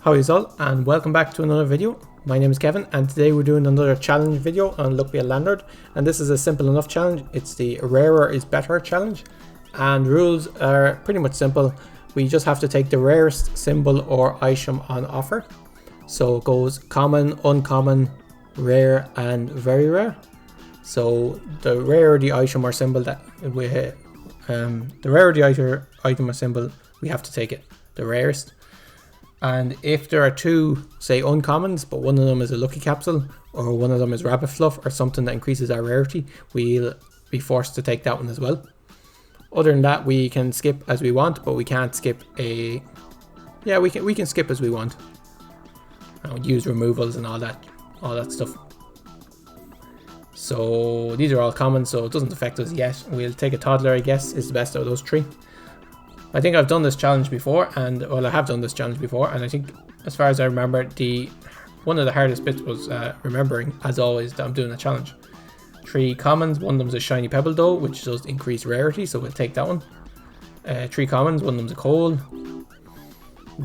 How is all, and welcome back to another video. My name is Kevin, and today we're doing another challenge video on Look Be a Landlord, and this is a simple enough challenge. It's the rarer is better challenge, and rules are pretty much simple. We just have to take the rarest symbol or item on offer. So it goes common, uncommon, rare, and very rare. So the rarer the item or symbol that we hit, the rarer the item or symbol, we have to take it, the rarest. And if there are two, say, uncommons, but one of them is a lucky capsule, or one of them is rabbit fluff, or something that increases our rarity, we'll be forced to take that one as well. Other than that, we can skip as we want, but we can't skip a... Yeah, we can skip as we want. And use removals and all that stuff. So these are all common, so it doesn't affect us yet. We'll take a toddler, I guess, is the best out of those three. I think I've done this challenge before, and well, I have done this challenge before, and I think, as far as I remember, one of the hardest bits was remembering, as always, that I'm doing a challenge. 3 commons, one of them's a shiny pebble though, which does increase rarity, so we'll take that one. 3 commons, one of them's a coal.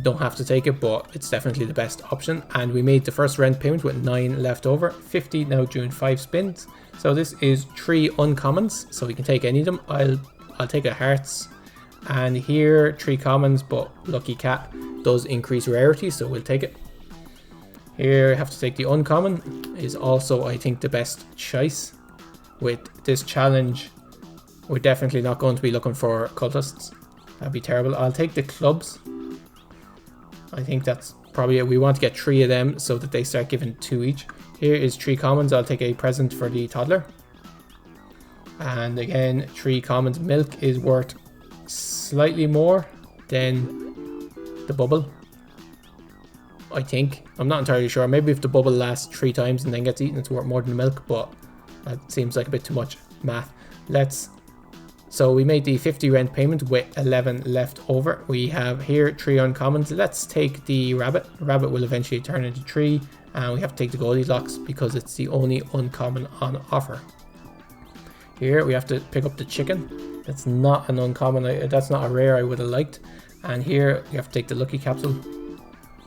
Don't have to take it, but it's definitely the best option. And we made the first rent payment with 9 left over, 50 now during 5 spins. So this is 3 uncommons, so we can take any of them. I'll take a hearts. And here, 3 commons, but lucky cat does increase rarity, so we'll take it. Here, I have to take the uncommon, is also, I think, the best choice. With this challenge, we're definitely not going to be looking for cultists. That'd be terrible. I'll take the clubs. I think that's probably it. We want to get 3 of them so that they start giving 2 each. Here is 3 commons. I'll take a present for the toddler. And again, 3 commons. Milk is worth slightly more than the bubble, I think. I'm not entirely sure. Maybe if the bubble lasts 3 times and then gets eaten, it's worth more than the milk, but that seems like a bit too much math. So we made the 50 rent payment with 11 left over. We have here 3 uncommons. Let's take the rabbit. The rabbit will eventually turn into 3, and we have to take the Goldilocks because it's the only uncommon on offer. Here we have to pick up the chicken. That's not an uncommon, that's not a rare I would have liked. And here you have to take the lucky capsule.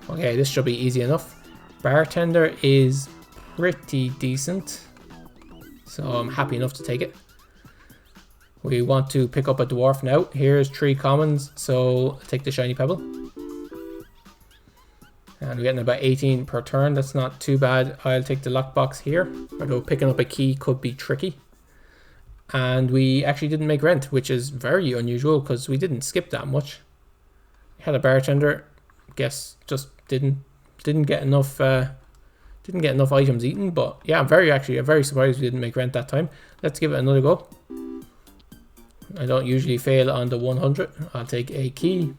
Okay, this should be easy enough. Bartender is pretty decent, so I'm happy enough to take it. We want to pick up a dwarf now. Here's 3 commons, so I'll take the shiny pebble. And we're getting about 18 per turn, that's not too bad. I'll take the lockbox here, although picking up a key could be tricky. And we actually didn't make rent, which is very unusual because we didn't skip that much. We had a bartender, guess just didn't get enough items eaten. But yeah, I'm very surprised we didn't make rent that time. Let's give it another go. I don't usually fail on the 100. I'll take a key.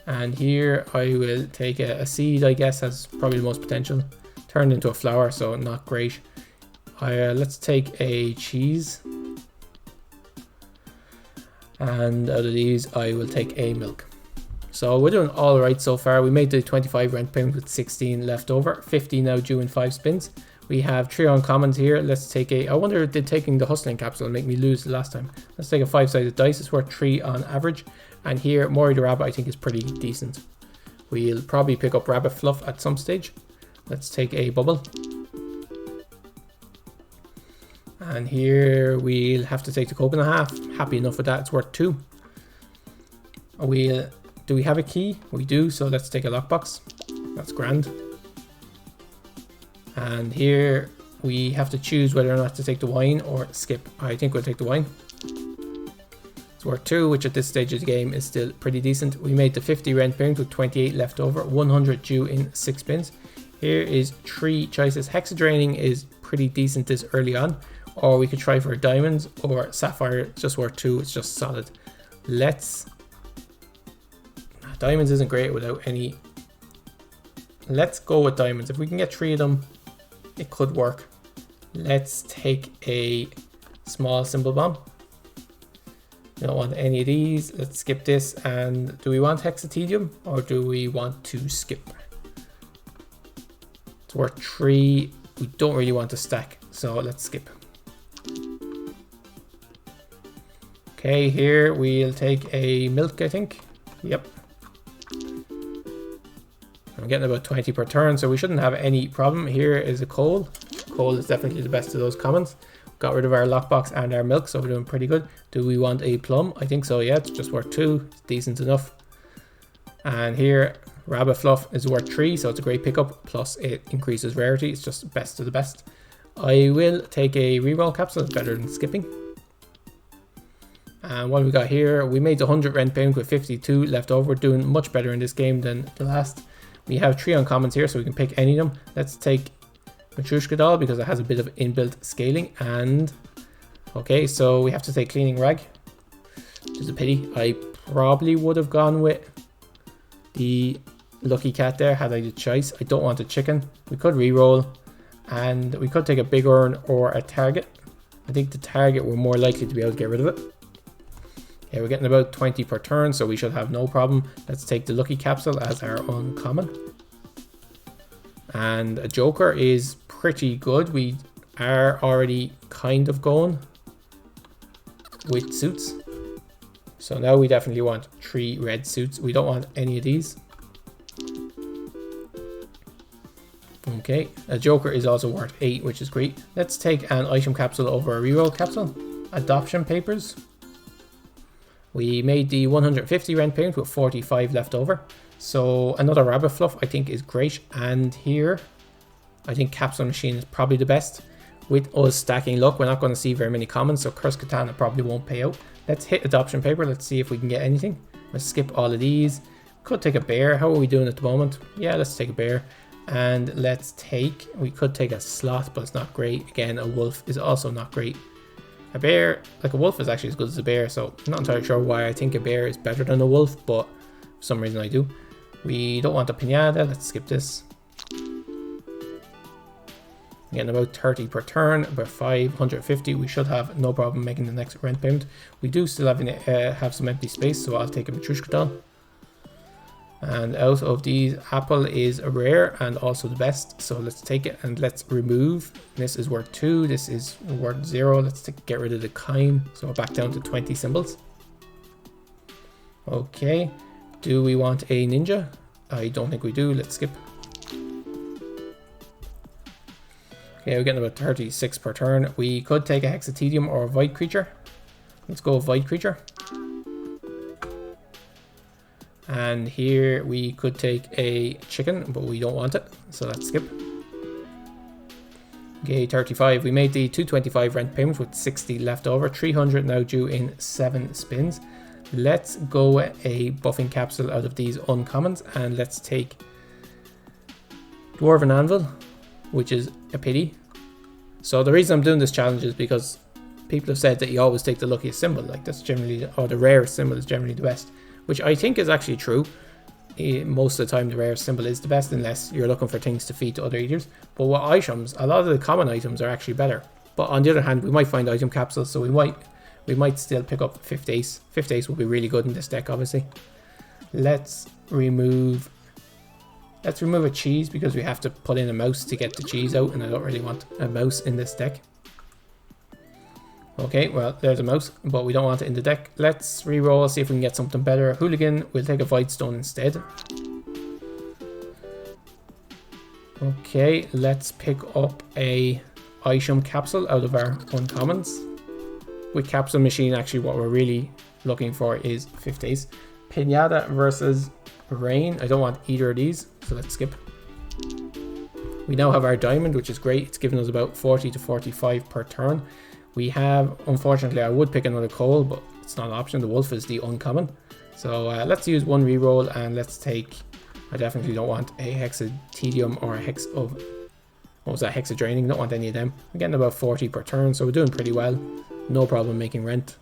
And here I will take a seed, I guess, has probably the most potential. Turned into a flower, so not great. Let's take a cheese, and out of these I will take a milk. So we're doing all right so far. We made the 25 rent payment with 16 left over, 50 now due in 5 spins. We have 3 uncommons here. Let's take I wonder, did taking the hustling capsule make me lose the last time? Let's take a 5-sided dice. It's worth 3 on average. And here, Maury the rabbit I think is pretty decent. We'll probably pick up rabbit fluff at some stage. Let's take a bubble. And here we'll have to take the coke and a half. Happy enough with that, it's worth 2. Do we have a key? We do, so let's take a lockbox. That's grand. And here we have to choose whether or not to take the wine or skip. I think we'll take the wine. It's worth 2, which at this stage of the game is still pretty decent. We made the 50 rent payment with 28 left over, 100 due in 6 spins. Here is 3 choices. Hexadraining is pretty decent this early on. Or we could try for diamonds or sapphire. It's just worth 2. It's just solid. Diamonds isn't great without any. Let's go with diamonds. If we can get 3 of them, it could work. Let's take a small symbol bomb. We don't want any of these. Let's skip this. And do we want hexatedium or do we want to skip? It's worth 3. We don't really want to stack, so let's skip. Okay, here we'll take a milk, I think. Yep. I'm getting about 20 per turn, so we shouldn't have any problem. Here is a coal. Coal is definitely the best of those commons. Got rid of our lockbox and our milk, so we're doing pretty good. Do we want a plum? I think so, yeah. It's just worth 2. It's decent enough. And here, rabbit fluff is worth 3, so it's a great pickup. Plus, it increases rarity. It's just best of the best. I will take a reroll capsule. It's better than skipping. And what we got here, we made 100 rent payment with 52 left over. We're doing much better in this game than the last. We have 3 uncommons here, so we can pick any of them. Let's take Matryoshka doll because it has a bit of inbuilt scaling. And okay, so we have to take cleaning rag, which is a pity. I probably would have gone with the lucky cat there had I the choice. I don't want a chicken. We could re-roll, and we could take a big urn or a target. I think the target we're more likely to be able to get rid of it. Yeah, we're getting about 20 per turn, so we should have no problem. Let's take the lucky capsule as our uncommon. And a joker is pretty good. We are already kind of going with suits. So now we definitely want 3 red suits. We don't want any of these. Okay, a joker is also worth 8, which is great. Let's take an item capsule over a reroll capsule. Adoption papers. We made the 150 rent payment with 45 left over. So another rabbit fluff I think is great. And here, I think capsule machine is probably the best. With us stacking luck, we're not going to see very many commons, so Curse Katana probably won't pay out. Let's hit adoption paper. Let's see if we can get anything. Let's skip all of these. Could take a bear. How are we doing at the moment? Yeah, let's take a bear. And let's take, we could take a sloth, but it's not great. Again, a wolf is also not great. A bear, like a wolf is actually as good as a bear, so I'm not entirely sure why I think a bear is better than a wolf, but for some reason I do. We don't want a pinata, let's skip this. Getting about 30 per turn, about 550. We should have no problem making the next rent payment. We do still have some empty space, so I'll take a Matryoshka doll. And out of these, apple is a rare and also the best. So let's take it and let's remove. This is worth 2. This is worth 0. Let's get rid of the Kime. So we're back down to 20 symbols. Okay. Do we want a ninja? I don't think we do. Let's skip. Okay, we're getting about 36 per turn. We could take a hexatedium or a void creature. Let's go void creature. And here we could take a chicken, but we don't want it, so let's skip. Okay, 35. We made the 225 rent payment with 60 left over. 300 now due in 7 spins. Let's go a buffing capsule out of these uncommons, and let's take Dwarven Anvil, which is a pity. So the reason I'm doing this challenge is because people have said that you always take the luckiest symbol, like that's generally, or the rarest symbol is generally the best. Which I think is actually true. Most of the time the rarest symbol is the best unless you're looking for things to feed to other eaters. But with items, a lot of the common items are actually better. But on the other hand, we might find item capsules, so we might still pick up 5th Ace. 5th Ace will be really good in this deck, obviously. Let's remove a cheese because we have to put in a mouse to get the cheese out, and I don't really want a mouse in this deck. Okay, well, there's a mouse, but we don't want it in the deck. Let's re-roll, see if we can get something better. Hooligan, we'll take a Void Stone instead. Okay, let's pick up a item capsule out of our uncommons. With capsule machine, actually what we're really looking for is 5th Ace. Pinata versus Rain. I don't want either of these, so let's skip. We now have our diamond, which is great. It's giving us about 40 to 45 per turn. We have, unfortunately, I would pick another coal, but it's not an option. The wolf is the uncommon. So let's use one reroll, and let's take, I definitely don't want a hexatedium or a hex of, what was that, hexadraining. Don't want any of them. We're getting about 40 per turn, so we're doing pretty well. No problem making rent.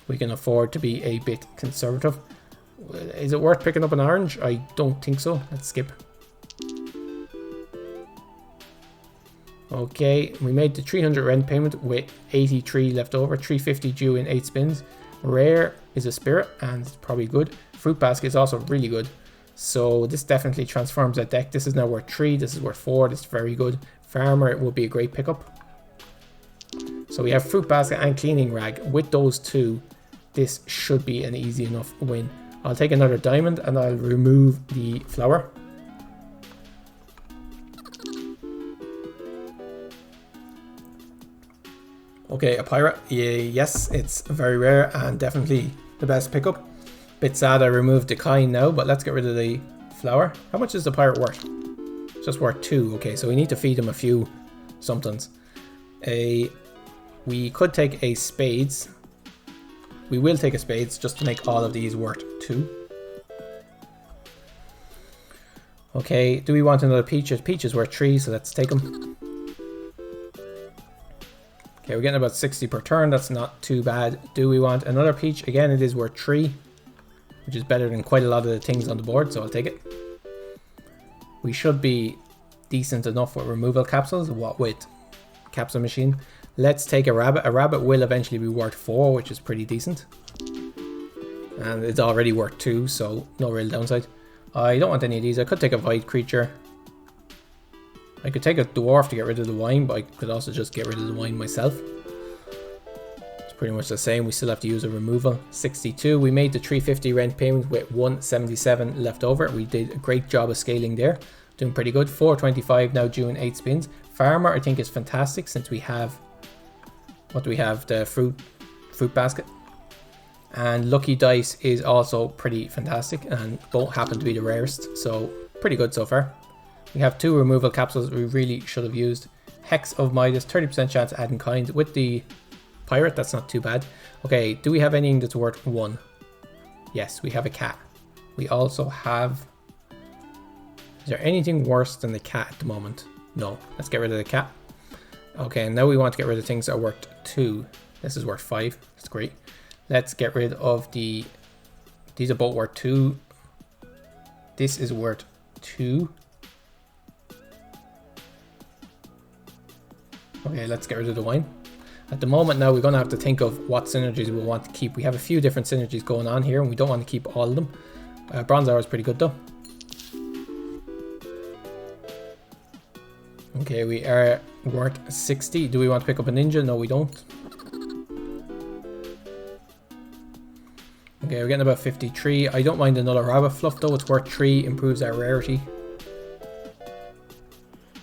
We can afford to be a bit conservative. Is it worth picking up an orange? I don't think so. Let's skip. Okay, we made the 300 rent payment with 83 left over, 350 due in 8 spins. Rare is a spirit and it's probably good. Fruit basket is also really good. So this definitely transforms that deck. This is now worth 3, this is worth 4, this is very good. Farmer would be a great pickup. So we have fruit basket and cleaning rag. With those two, this should be an easy enough win. I'll take another diamond and I'll remove the flower. Okay, a pirate. Yeah, yes, it's very rare and definitely the best pickup. Bit sad I removed the kind now, but let's get rid of the flower. How much is the pirate worth? It's just worth 2. Okay, so we need to feed him a few somethings. We could take a spades. We will take a spades just to make all of these worth 2. Okay, do we want another peach? Peach is worth 3, so let's take them. Okay, we're getting about 60 per turn. That's not too bad. Do we want another peach? Again, it is worth 3, which is better than quite a lot of the things on the board, so I'll take it. We should be decent enough with removal capsules. What with capsule machine? Let's take a rabbit. A rabbit will eventually be worth 4, which is pretty decent. And it's already worth 2, so no real downside. I don't want any of these. I could take a void creature. I could take a dwarf to get rid of the wine, but I could also just get rid of the wine myself. It's pretty much the same. We still have to use a removal. 62. We made the 350 rent payment with 177 left over. We did a great job of scaling there. Doing pretty good. 425 now due in 8 spins. Farmer I think is fantastic since we have... What do we have? The fruit basket. And Lucky Dice is also pretty fantastic and both happen to be the rarest. So pretty good so far. We have 2 removal capsules we really should have used. Hex of Midas, 30% chance of adding kind. With the pirate, that's not too bad. Okay, do we have anything that's worth 1? Yes, we have a cat. We also have... Is there anything worse than the cat at the moment? No. Let's get rid of the cat. Okay, and now we want to get rid of things that are worth 2. This is worth 5. That's great. Let's get rid of the... These are both worth 2. This is worth 2. Okay, let's get rid of the wine. At the moment now, we're going to have to think of what synergies we want to keep. We have a few different synergies going on here, and we don't want to keep all of them. Bronze Hour is pretty good though. Okay, we are worth 60. Do we want to pick up a ninja? No, we don't. Okay, we're getting about 53. I don't mind another rabbit fluff though. It's worth 3, improves our rarity.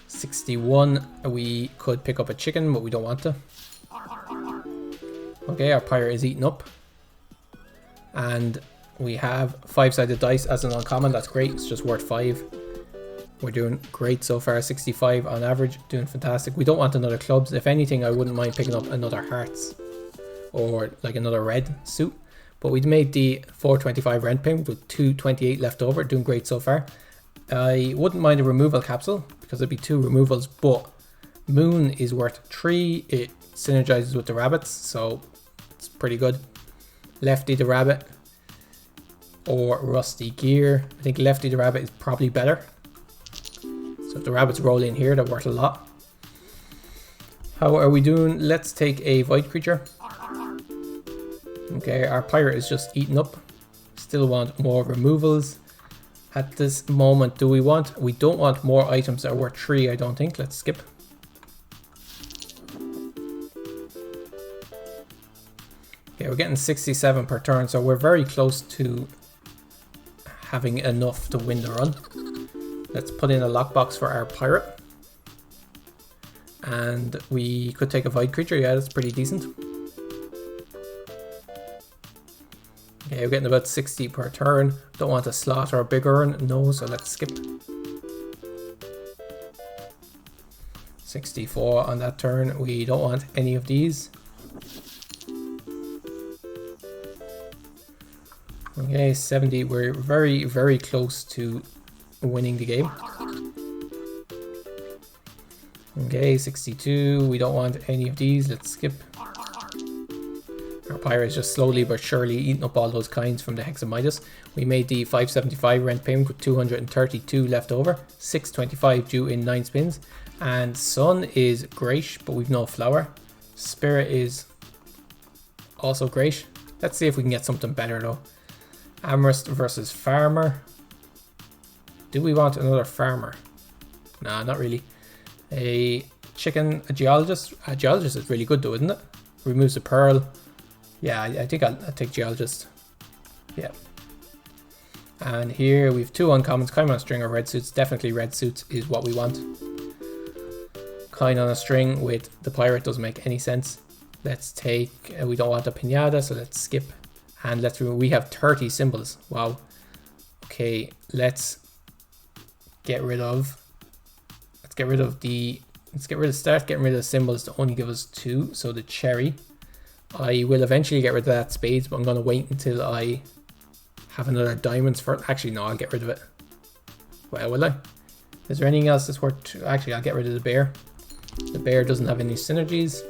61. We could pick up a chicken, but we don't want to. Okay, our pirate is eaten up. And we have 5-sided dice as an uncommon. That's great. It's just worth 5. We're doing great so far. 65 on average. Doing fantastic. We don't want another clubs. If anything, I wouldn't mind picking up another hearts. Or like another red suit. But we'd made the 425 rent payment with 228 left over. Doing great so far. I wouldn't mind a removal capsule because it'd be 2 removals, but Moon is worth 3. It synergizes with the rabbits, so it's pretty good. Lefty the rabbit or Rusty Gear. I think Lefty the rabbit is probably better. So if the rabbits roll in here, they're worth a lot. How are we doing? Let's take a void creature. Okay, our pirate is just eaten up. Still want more removals. At this moment, do we want... We don't want more items that are worth 3, I don't think. Let's skip. Okay, we're getting 67 per turn, so we're very close to having enough to win the run. Let's put in a lockbox for our pirate. And we could take a void creature. Yeah, that's pretty decent. Okay, we're getting about 60 per turn. Don't want a slot or a big urn. No, so let's skip. 64 on that turn. We don't want any of these. Okay, 70. We're very, very close to winning the game. Okay, 62. We don't want any of these. Let's skip. Our pirate is just slowly but surely eating up all those kinds from the Hex of Midas. We made the 575 rent payment with 232 left over. 625 due in 9 spins. And Sun is great, but we've no flower. Spirit is also great. Let's see if we can get something better though. Rarest versus Farmer. Do we want another Farmer? Nah, not really. A chicken, a Geologist. A Geologist is really good though, isn't it? Removes the pearl. Yeah, I think I'll take Geologist. Yeah. And here we have 2 uncommons. Kind on a string or red suits. Definitely red suits is what we want. Kind on a string with the pirate doesn't make any sense. Let's take, we don't want a pinata, so let's skip. And let's remove, we have 30 symbols. Wow. Okay, let's get rid of, start getting rid of the symbols to only give us 2. So the cherry. I will eventually get rid of that spades, but I'm going to wait until I have another diamonds for it. Actually, no, I'll get rid of it. Well, will I? Is there anything else that's worth... Actually, I'll get rid of the bear. The bear doesn't have any synergies.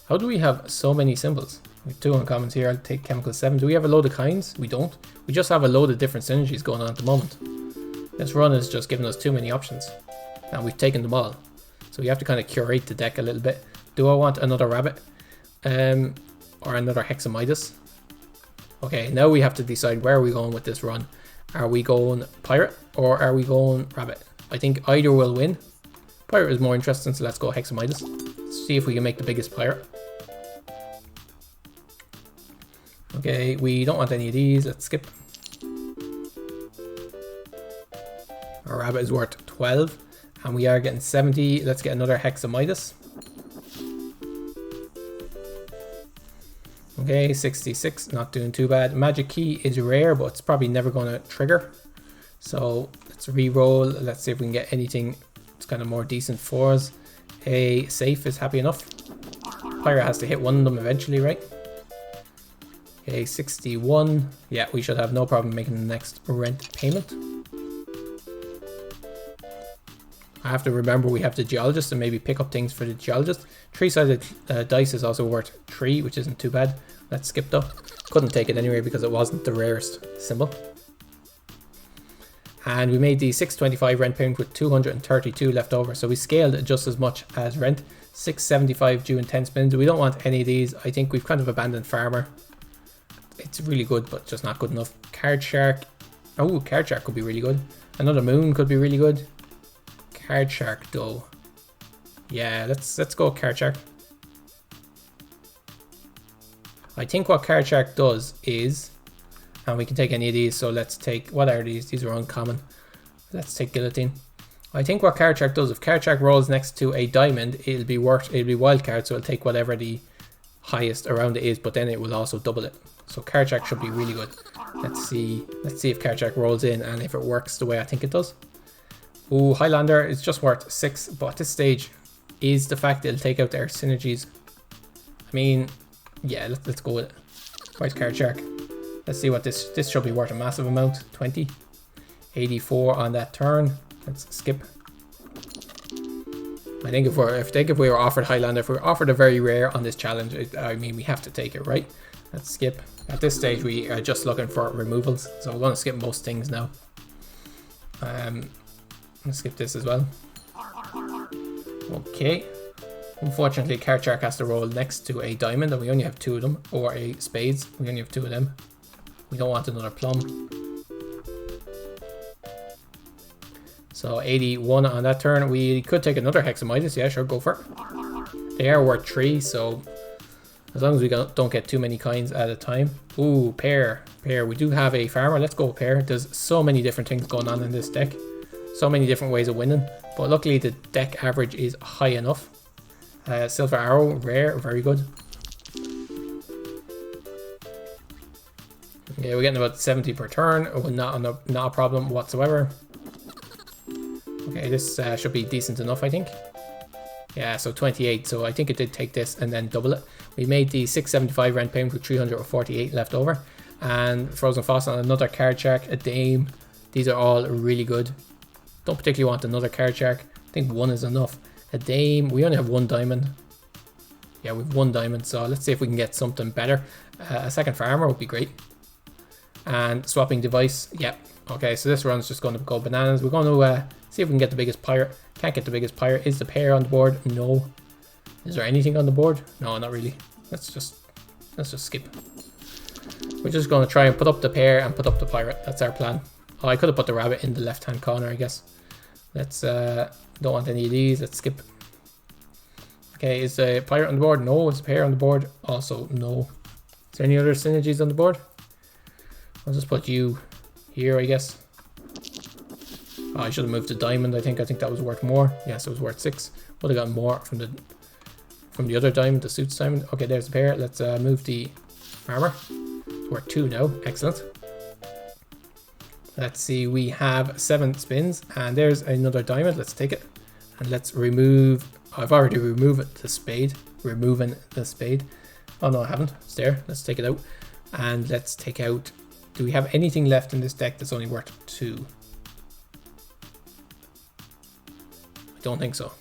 How do we have so many symbols? We have 2 uncommons here. I'll take chemical 7. Do we have a load of kinds? We don't. We just have a load of different synergies going on at the moment. This run is just giving us too many options. And we've taken them all. So we have to kind of curate the deck a little bit. Do I want another rabbit? Or another hexamidas? Okay, now we have to decide where are we going with this run. Are we going pirate or are we going rabbit? I think either will win. Pirate is more interesting, so let's go hexamidas. Let's see if we can make the biggest pirate. Okay, we don't want any of these. Let's skip. Our rabbit is worth 12 and we are getting 70. Let's get another hexamidas. Okay, 66, not doing too bad. Magic key is rare, but it's probably never going to trigger. So let's re-roll. Let's see if we can get anything that's kind of more decent for us. A safe is happy enough. Pirate has to hit one of them eventually, right? Okay, 61. Yeah, we should have no problem making the next rent payment. I have to remember we have the geologist and maybe pick up things for the geologist. 3-sided dice is also worth 3, which isn't too bad. Let's skip though. Couldn't take it anyway because it wasn't the rarest symbol. And we made the 625 rent payment with 232 left over. So we scaled just as much as rent. 675 due in 10 spins. We don't want any of these. I think we've kind of abandoned farmer. It's really good, but just not good enough. Card shark. Oh, card shark could be really good. Another moon could be really good. Card shark though. Yeah, let's go card shark. I think what card shark does is, and we can take any of these, so let's take, what are these? These are uncommon. Let's take guillotine. I think what card shark does, if card shark rolls next to a diamond, it'll be wild card, so it'll take whatever the highest around it is, but then it will also double it. So card shark should be really good. Let's see if card shark rolls in and if it works the way I think it does. Ooh, Highlander is just worth 6, but at this stage is the fact it'll take out their synergies. I mean, yeah, let's go with it. Right, card shark. Let's see what this should be worth a massive amount. 20. 84 on that turn. Let's skip. I think if we were offered Highlander, if we were offered a very rare on this challenge, I mean, we have to take it, right? Let's skip. At this stage, we are just looking for removals, so we're going to skip most things now. Let's skip this as well. Okay. Unfortunately, card shark has to roll next to a diamond, and we only have 2 of them, or a spades. We only have 2 of them. We don't want another plum. So 81 on that turn. We could take another hexamidas. Yeah, sure, go for it. They are worth 3, so as long as we don't get too many coins at a time. Ooh, pear. Pear. We do have a farmer. Let's go pear. There's so many different things going on in this deck. So many different ways of winning. But luckily the deck average is high enough. Silver arrow, rare, very good. Yeah, we're getting about 70 per turn. Oh, not a problem whatsoever. Okay, this should be decent enough, I think. Yeah, so 28. So I think it did take this and then double it. We made the 675 rent payment with 348 left over. And Frozen Fossil on another card shark, a dame. These are all really good. Don't particularly want another card shark. I think 1 is enough. A dame. We only have 1 diamond. Yeah, we have 1 diamond. So let's see if we can get something better. A second farmer would be great. And swapping device. Yeah. Okay, so this run's just going to go bananas. We're going to see if we can get the biggest pirate. Can't get the biggest pirate. Is the pair on the board? No. Is there anything on the board? No, not really. Let's just skip. We're just going to try and put up the pair and put up the pirate. That's our plan. Oh, I could have put the rabbit in the left-hand corner, I guess. Let's, don't want any of these. Let's skip. Okay, is the pirate on the board? No. Is the pair on the board? Also, no. Is there any other synergies on the board? I'll just put you here, I guess. Oh, I should have moved the diamond, I think. I think that was worth more. Yes, it was worth 6. Would have gotten more from the other diamond, the suits diamond. Okay, there's the pair. Let's move the farmer. We're 2 now. Excellent. Let's see, we have 7 spins, and there's another diamond. Let's take it, and let's remove. I've already removed the spade. Removing the spade. Oh no, I haven't. It's there. Let's take it out, and let's take out. Do we have anything left in this deck that's only worth 2? I don't think so.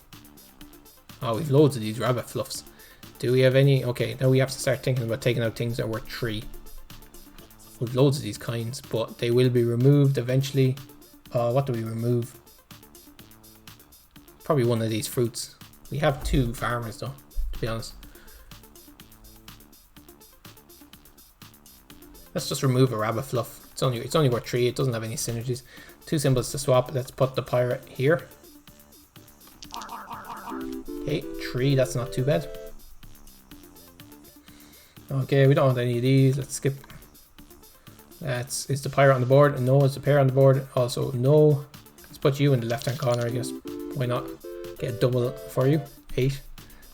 Oh, we've loads of these rabbit fluffs. Do we have any? Okay, now we have to start thinking about taking out things that are worth 3. We've loads of these kinds, but they will be removed eventually. What do we remove? Probably one of these fruits. We have 2 farmers though, to be honest. Let's just remove a rabbit fluff. It's only worth 3. It doesn't have any synergies. 2 symbols to swap. Let's put the pirate here. Okay, 3. That's not too bad. Okay, we don't want any of these. Let's skip. Is the pirate on the board? No. Is the pair on the board? Also no. Let's put you in the left hand corner, I guess. Why not? Get a double for you. 8.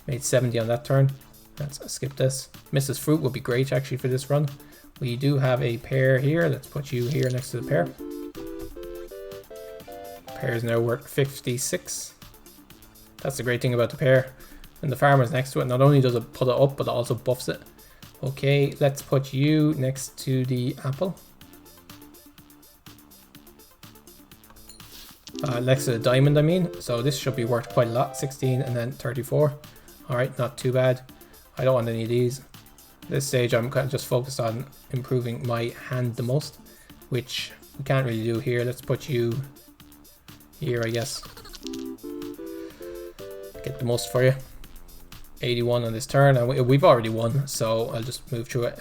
Made 70 on that turn. Let's skip this. Mrs. Fruit would be great actually for this run. We do have a pair here. Let's put you here next to the pair. Pair is now worth 56. That's the great thing about the pair. And the farmer's next to it. Not only does it put it up, but it also buffs it. Okay, let's put you next to the apple. Next to the diamond, I mean. So this should be worth quite a lot. 16 and then 34. Alright, not too bad. I don't want any of these. At this stage, I'm kind of just focused on improving my hand the most, which we can't really do here. Let's put you here, I guess. Get the most for you. 81 on this turn, and we've already won, so I'll just move through it.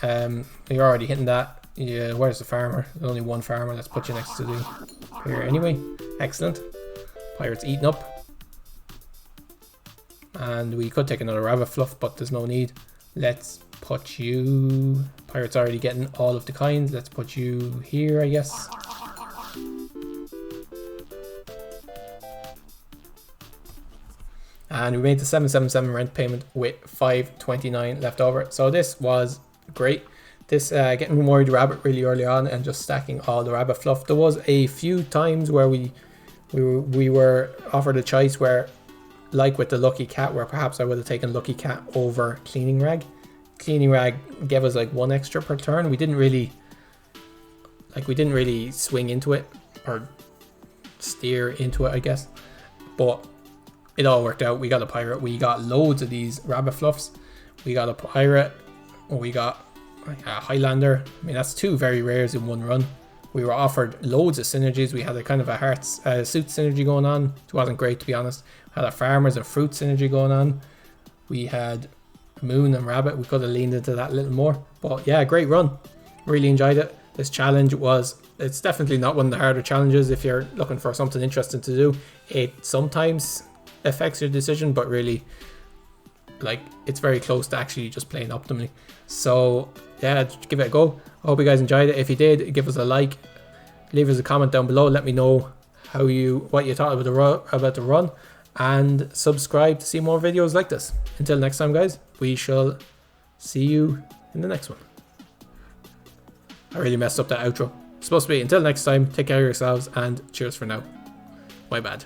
You're already hitting that. Yeah, where's the farmer? There's only 1 farmer. Let's put you next to the pair anyway. Excellent. Pirate's eaten up. And we could take another rabbit fluff, but there's no need. Let's put you... Pirate's already getting all of the kinds. Let's put you here, I guess. And we made the 777 rent payment with 529 left over. So this was great. This getting worried rabbit really early on and just stacking all the rabbit fluff. There was a few times where we were offered a choice where, like with the lucky cat, where perhaps I would have taken lucky cat over cleaning rag. Cleaning rag gave us like 1 extra per turn. We didn't really swing into it or steer into it, I guess. But it all worked out. We got a pirate. We got loads of these rabbit fluffs. We got a pirate. We got a Highlander. I mean, that's 2 very rares in 1 run. We were offered loads of synergies. We had a kind of a hearts suit synergy going on. It wasn't great, to be honest. We had a farmers and fruit synergy going on. We had moon and rabbit. We could have leaned into that a little more. But yeah, great run. Really enjoyed it. This challenge it's definitely not one of the harder challenges if you're looking for something interesting to do. It sometimes affects your decision, but really, like, it's very close to actually just playing optimally. So yeah, give it a go. I hope you guys enjoyed it. If you did, give us a like, leave us a comment down below, let me know what you thought about the run, and subscribe to see more videos like this. Until next time, guys, we shall see you in the next one. I really messed up that outro. It's supposed to be until next time, take care of yourselves, and cheers for now. My bad.